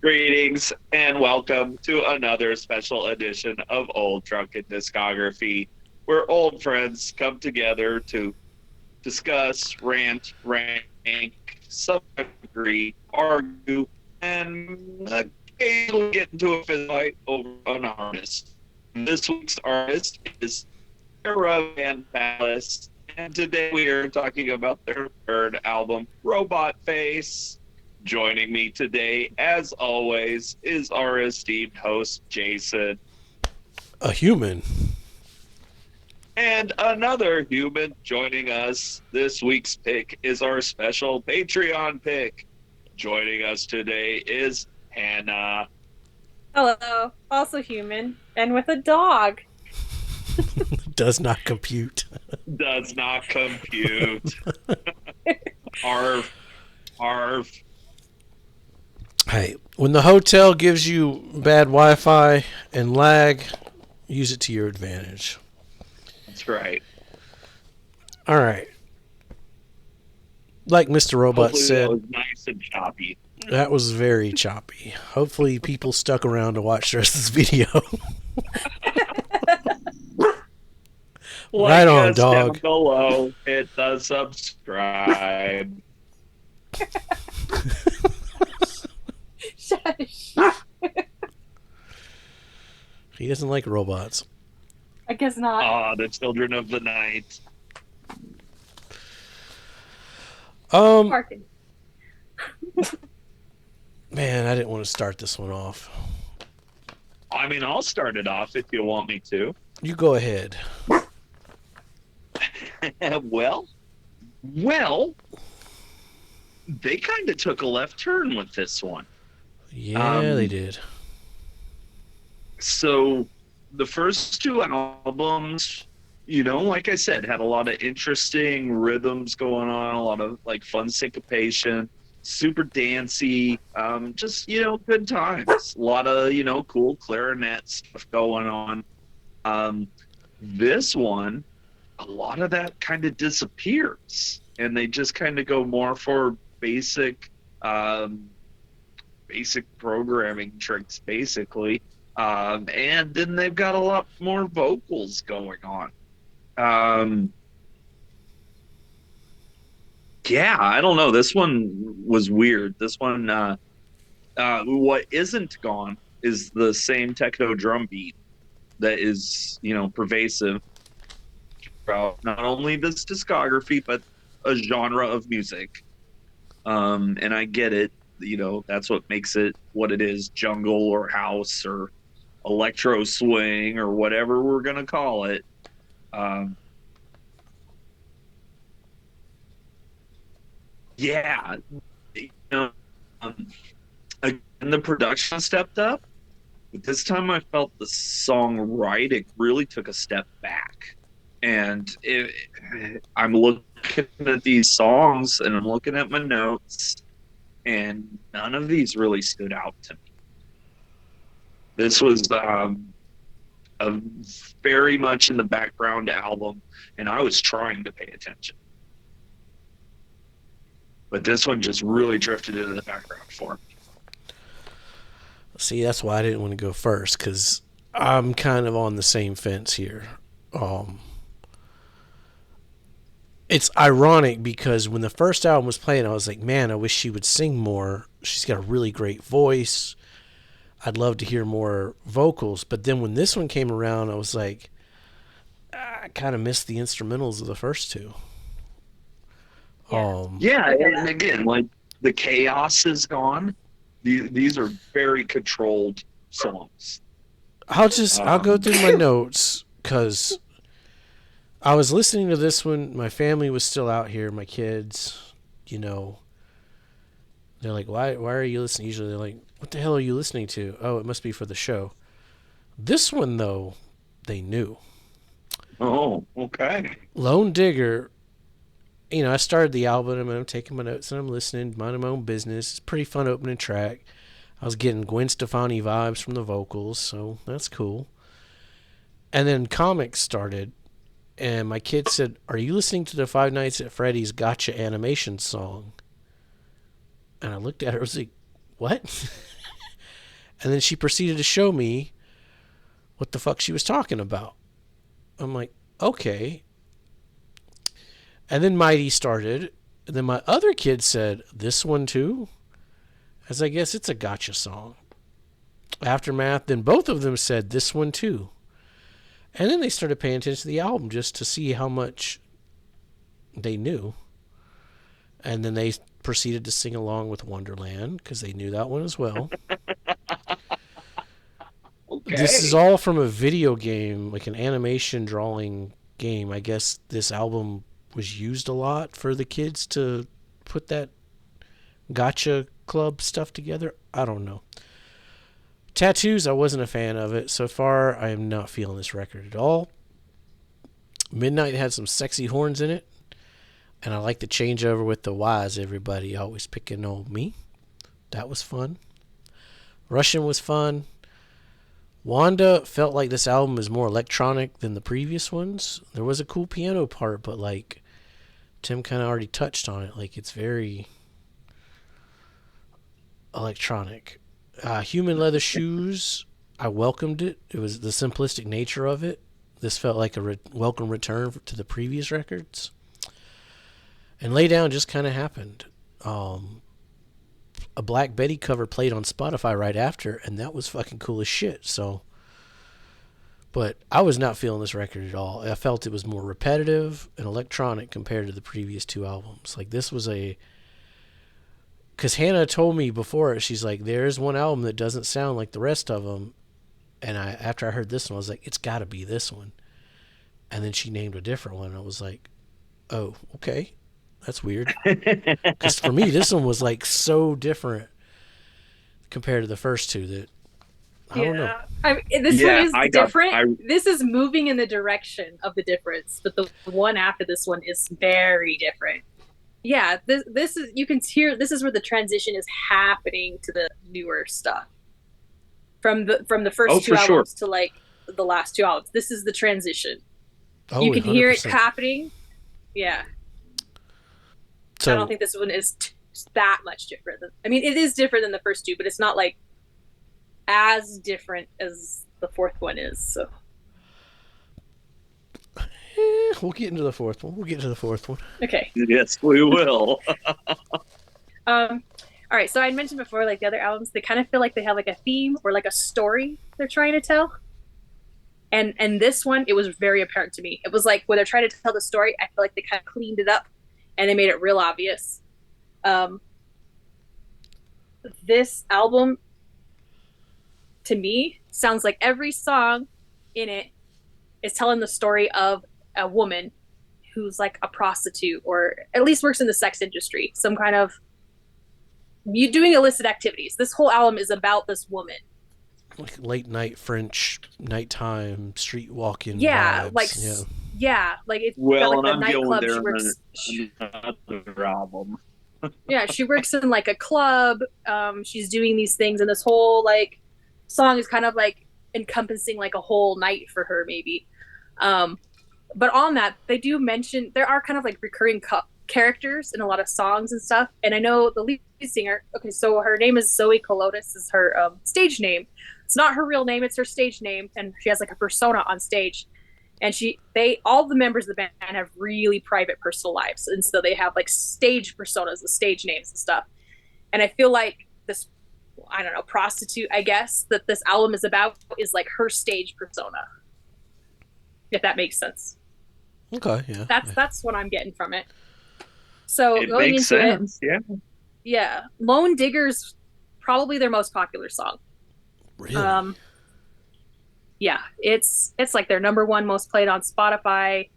Greetings and welcome to another special edition of Old Drunken Discography, where old friends come together to discuss, rant, rank, some agree, argue, and occasionally get into a fist fight over an artist. This week's artist is Caravan, and today we are talking about their third album, Robot Face. Joining me today, as always, is our esteemed host, Jason. A human. And another human joining us. This week's pick is our special Patreon pick. Joining us today is Hannah. Hello, also human, and with a dog. Does not compute. Does not compute. Arf. Arf. Hey, when the hotel gives you bad Wi-Fi and lag, use it to your advantage. That's right. All right. Like Mr. Robot Hopefully said, that was nice and choppy. that was very choppy. Hopefully people stuck around to watch the rest of this video. Right on, us dog. Down below, hit the subscribe. Shush. He doesn't like robots. I guess not. Ah, the children of the night. Barking. Man, I didn't want to start this one off. I mean, I'll start it off if you want me to. You go ahead. well, they kind of took a left turn with this one. Yeah, they did. So the first two albums, like I said, had a lot of interesting rhythms going on, a lot of like fun syncopation, super dancey, just, good times. A lot of, cool clarinet stuff going on. This one, a lot of that kind of disappears and they just kind of go more for basic programming tricks, basically. And then they've got a lot more vocals going on. Yeah, I don't know. This one was weird. This one, what isn't gone is the same techno drum beat that is, pervasive throughout not only this discography, but a genre of music. And I get it. That's what makes it what it is, jungle or house or electro swing or whatever we're going to call it. Yeah, again, the production stepped up, but this time I felt the songwriting really took a step back. And I'm looking at these songs and I'm looking at my notes, and none of these really stood out to me. This was a very much in the background album, and I was trying to pay attention. But this one just really drifted into the background for me. See, that's why I didn't want to go first, because I'm kind of on the same fence here. It's ironic because when the first album was playing, I was like, man, I wish she would sing more. She's got a really great voice. I'd love to hear more vocals. But then when this one came around, I was like, I kind of missed the instrumentals of the first two. Yeah, and again, like the chaos is gone. These are very controlled songs. I'll go through my notes because I was listening to this one. My family was still out here. My kids, they're like, why are you listening? Usually they're like, what the hell are you listening to? Oh, it must be for the show. This one, though, they knew. Oh, okay. Lone Digger, I started the album and I'm taking my notes and I'm listening, minding my own business. It's a pretty fun opening track. I was getting Gwen Stefani vibes from the vocals, so that's cool. And then comics started, and my kid said, are you listening to the Five Nights at Freddy's Gotcha animation song? And I looked at her, I was like, what? And then she proceeded to show me what the fuck she was talking about. I'm like, okay. And then Mighty started. And then my other kid said, this one too? As I guess it's a gotcha song. Aftermath, then both of them said, this one too. And then they started paying attention to the album just to see how much they knew. And then they proceeded to sing along with Wonderland because they knew that one as well. Okay. This is all from a video game, like an animation drawing game. I guess this album was used a lot for the kids to put that gotcha club stuff together. I don't know. Tattoos, I wasn't a fan of it. So far, I am not feeling this record at all. Midnight had some sexy horns in it. And I like the changeover with the why is everybody always picking on me. That was fun. Russian was fun. Wanda felt like this album is more electronic than the previous ones. There was a cool piano part, but like Tim kind of already touched on it. Like it's very electronic. Human Leather Shoes, I welcomed it. It was the simplistic nature of it. This felt like a welcome return to the previous records. And Lay Down just kind of happened. A Black Betty cover played on Spotify right after, and that was fucking cool as shit. So, but I was not feeling this record at all. I felt it was more repetitive and electronic compared to the previous two albums. Like this was because Hannah told me before, she's like, there's one album that doesn't sound like the rest of them. And after I heard this one, I was like, it's got to be this one. And then she named a different one. I was like, oh, okay. That's weird. Because for me, this one was like so different compared to the first two that I don't know. This one is different. This is moving in the direction of the difference, but the one after this one is very different. Yeah, this is, you can hear, this is where the transition is happening to the newer stuff. From the first two albums to like the last two albums. This is the transition. Oh, you can 100%. hear it happening. Yeah. So, I don't think this one is that much different. I mean, it is different than the first two, but it's not like as different as the fourth one is. So we'll get into the fourth one. Okay. Yes, we will. All right. So I mentioned before, like the other albums, they kind of feel like they have like a theme or like a story they're trying to tell. And this one, it was very apparent to me. It was like when they're trying to tell the story, I feel like they kind of cleaned it up. And they made it real obvious. This album, to me, sounds like every song in it is telling the story of a woman who's like a prostitute or at least works in the sex industry. Some kind of, you doing illicit activities. This whole album is about this woman. Like late night French, nighttime, street walking. Yeah, vibes. like like it's well, like and the I'm going nightclub. there She works. another album. Yeah, she works in like a club. She's doing these things, and this whole like song is kind of like encompassing like a whole night for her, maybe. But on that, they do mention there are kind of like recurring characters in a lot of songs and stuff. And I know the lead singer. Okay, so her name is Zoe Colotis. Is her stage name. It's not her real name; it's her stage name, and she has like a persona on stage. And all the members of the band have really private personal lives. And so they have like stage personas, the stage names and stuff. And I feel like this, I don't know, prostitute, I guess, that this album is about is like her stage persona. If that makes sense. Okay, yeah. That's what I'm getting from it. So it going makes into sense, it, yeah. Lone Digger's probably their most popular song. Really? Yeah, it's like their number one most played on Spotify.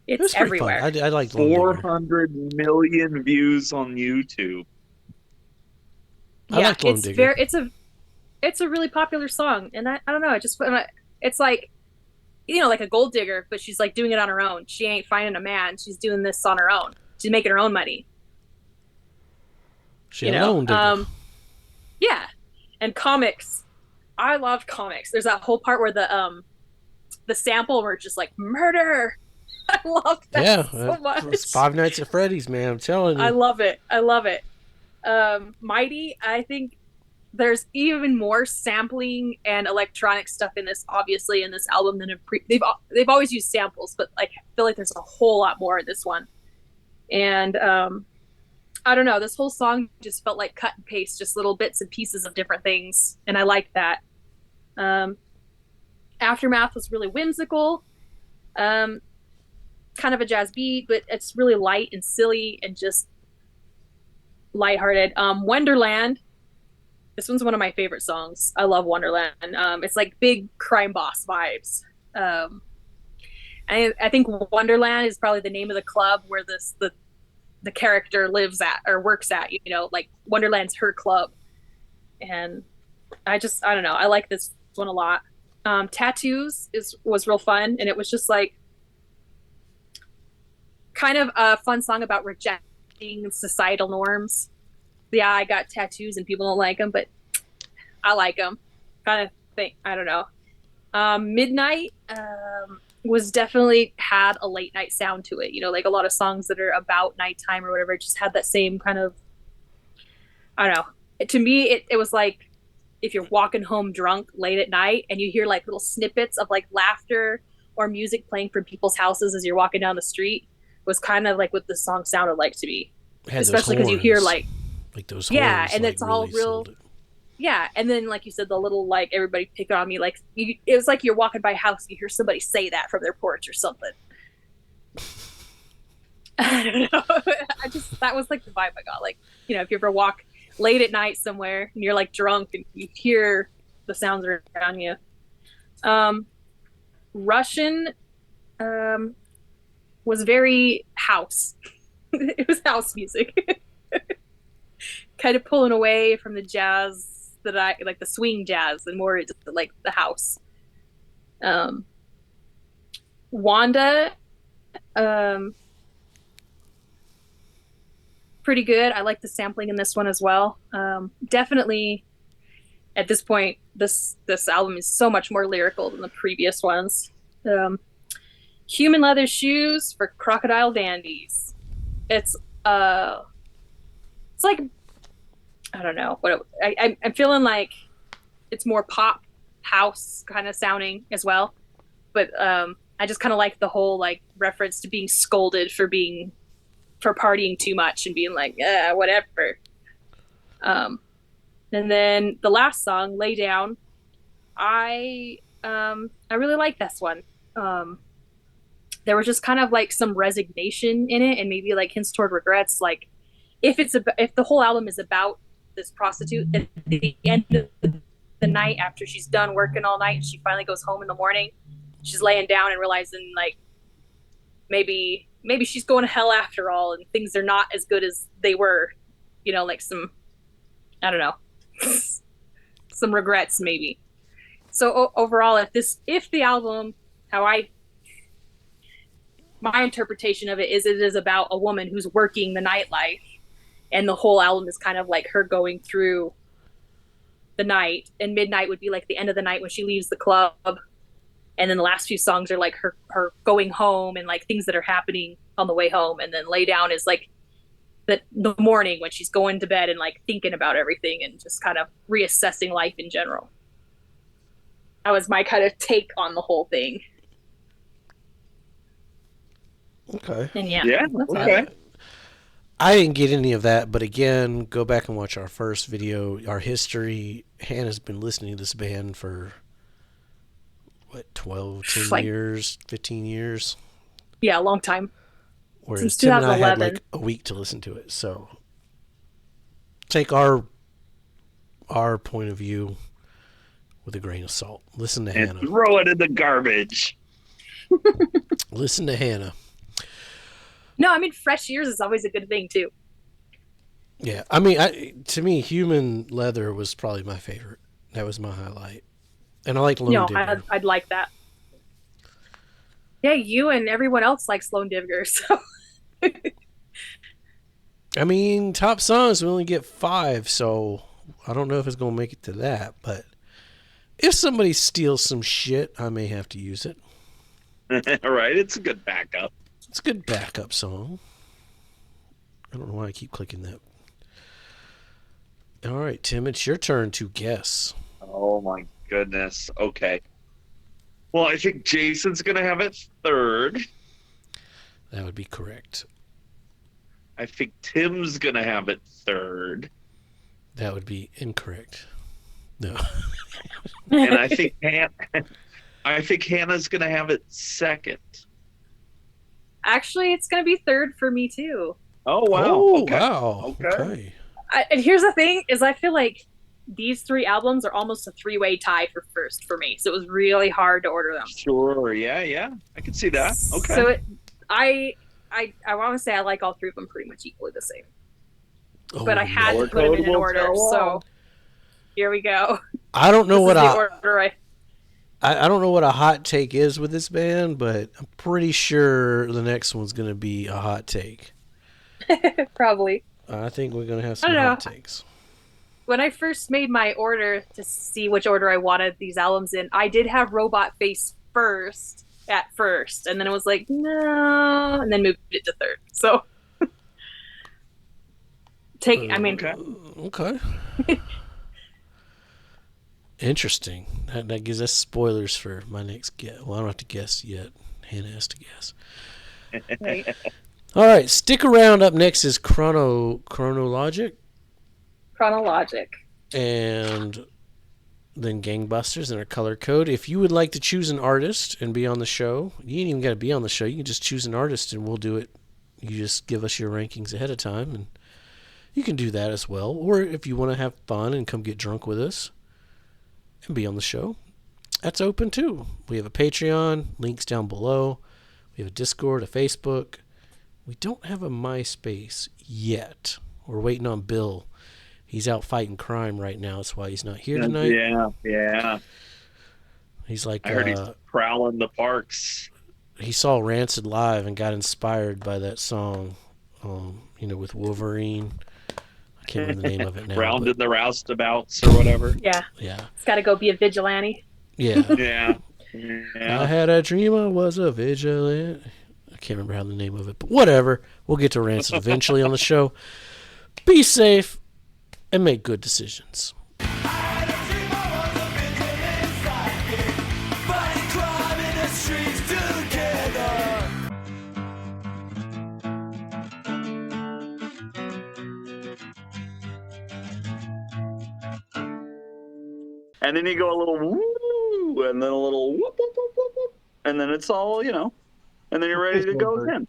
It's everywhere. I like 400 million views on YouTube. I like Lone Digger. It's a really popular song, and I don't know. It's like, you know, like a gold digger, but she's like doing it on her own. She ain't finding a man. She's doing this on her own. She's making her own money. She's a lone digger. Yeah, and comics. I love comics. There's that whole part where the sample where it's just like murder. I love that so much. It's Five Nights at Freddy's, man. I'm telling you. I love it. Mighty, I think there's even more sampling and electronic stuff in this, obviously, in this album than they've always used samples, but like I feel like there's a whole lot more in this one. And I don't know, this whole song just felt like cut and paste, just little bits and pieces of different things, and I like that. Aftermath was really whimsical, kind of a jazz beat, but it's really light and silly and just lighthearted. Wonderland, this one's one of my favorite songs. I love Wonderland. It's like big crime boss vibes. I think Wonderland is probably the name of the club where the character lives at or works at. You know, like Wonderland's her club, and I don't know. I like this one a lot. Tattoos was real fun, and it was just like kind of a fun song about rejecting societal norms. Yeah, I got tattoos and people don't like them, but I like them. Kind of thing. I don't know. Midnight was definitely had a late night sound to it. You know, like a lot of songs that are about nighttime or whatever, just had that same kind of, I don't know. To me, it was like if you're walking home drunk late at night and you hear like little snippets of like laughter or music playing from people's houses as you're walking down the street, was kind of like what the song sounded like to me. Especially because you hear like those yeah, horns, and like, it's all really real. Yeah, and then like you said, the little like everybody picking on me, like it was like you're walking by a house, you hear somebody say that from their porch or something. I don't know. That was like the vibe I got. Like, you know, if you ever walk late at night somewhere and you're like drunk and you hear the sounds around you. Russian was very house. It was house music. Kind of pulling away from the jazz that I like, the swing jazz, and more just like the house. Wanda, pretty good. I like the sampling in this one as well. Definitely at this point, this album is so much more lyrical than the previous ones. Human Leather Shoes for Crocodile Dandies. It's like, I don't know what I'm feeling like. It's more pop house kind of sounding as well, but I just kind of like the whole like reference to being scolded for partying too much and being like whatever. And then the last song, Lay Down, I really like this one. There was just kind of like some resignation in it, and maybe like hints toward regrets. Like if the whole album is about this prostitute at the end of the night, after she's done working all night and she finally goes home in the morning, she's laying down and realizing like maybe she's going to hell after all, and things are not as good as they were, you know, like some, I don't know, some regrets maybe. So overall, if the album, my interpretation of it is about a woman who's working the nightlife, and the whole album is kind of like her going through the night, and Midnight would be like the end of the night when she leaves the club, and then the last few songs are like her going home and like things that are happening on the way home, and then Lay Down is like the morning when she's going to bed and like thinking about everything and just kind of reassessing life in general. That was my kind of take on the whole thing. Okay. And yeah. Okay. I didn't get any of that, but again, go back and watch our first video, our history. Hannah's been listening to this band for, 12, 10 like, years, 15 years? Yeah, a long time. Whereas Since Tim and I had 2011. like a week to listen to it. So take our point of view with a grain of salt. Listen to Hannah. Throw it in the garbage. Listen to Hannah. No, I mean, fresh ears is always a good thing too. Yeah, I mean, to me, Human Leather was probably my favorite. That was my highlight, and I like Lone Digger. I'd like that. Yeah, you and everyone else likes Lone Digger, so. I mean, top songs we only get 5, so I don't know if it's gonna make it to that. But if somebody steals some shit, I may have to use it. All right, it's a good backup. It's a good backup song. I don't know why I keep clicking that. All right, Tim, it's your turn to guess. Oh my goodness. Okay. Well, I think Jason's gonna have it third. That would be correct. I think Tim's gonna have it third. That would be incorrect. No. And I think Hannah's gonna have it second. Actually, it's gonna be third for me too. Oh wow. Oh, Okay. wow. Okay. And here's the thing: is I feel like these three albums are almost a three-way tie for first for me. So it was really hard to order them. Sure. Yeah. I can see that. Okay. So I want to say I like all three of them pretty much equally the same. Oh, But I had no. to put them in an Will order. tell So all. here we go. I don't know This what is the I order don't know what a hot take is with this band, but I'm pretty sure the next one's going to be a hot take. probably. I think we're going to have some I don't know. hot takes. When I first made my order to see which order I wanted these albums in, I did have Robot Face at first, and then it was like, no, and then moved it to third. So Okay. Interesting. That gives us spoilers for my next guess. Well, I don't have to guess yet. Hannah has to guess. right. All right, stick around. Up next is Chronologic, Chronologic. and then Gangbusters and our color code. If you would like to choose an artist and be on the show, you ain't even got to be on the show. You can just choose an artist and we'll do it. You just give us your rankings ahead of time, and you can do that as well. Or if you want to have fun and come get drunk with us and be on the show, that's open too. We have a Patreon, links down below. We have a Discord, a Facebook. We don't have a MySpace yet. We're waiting on Bill. He's out fighting crime right now. That's why he's not here tonight. Yeah. He's like, I heard he's prowling the parks. he saw Rancid live and got inspired by that song, with Wolverine. I can't remember the name of it now. Round in the roustabouts or whatever. Yeah. Yeah. It's got to go be a vigilante. Yeah. Yeah. I had a dream I was a vigilante. I can't remember how the name of it, but whatever. We'll get to Rancid eventually on the show. Be safe and make good decisions. And then you go a little woo, and then a little whoop, whoop, whoop, whoop, whoop, and then it's all, and then you're ready to go again.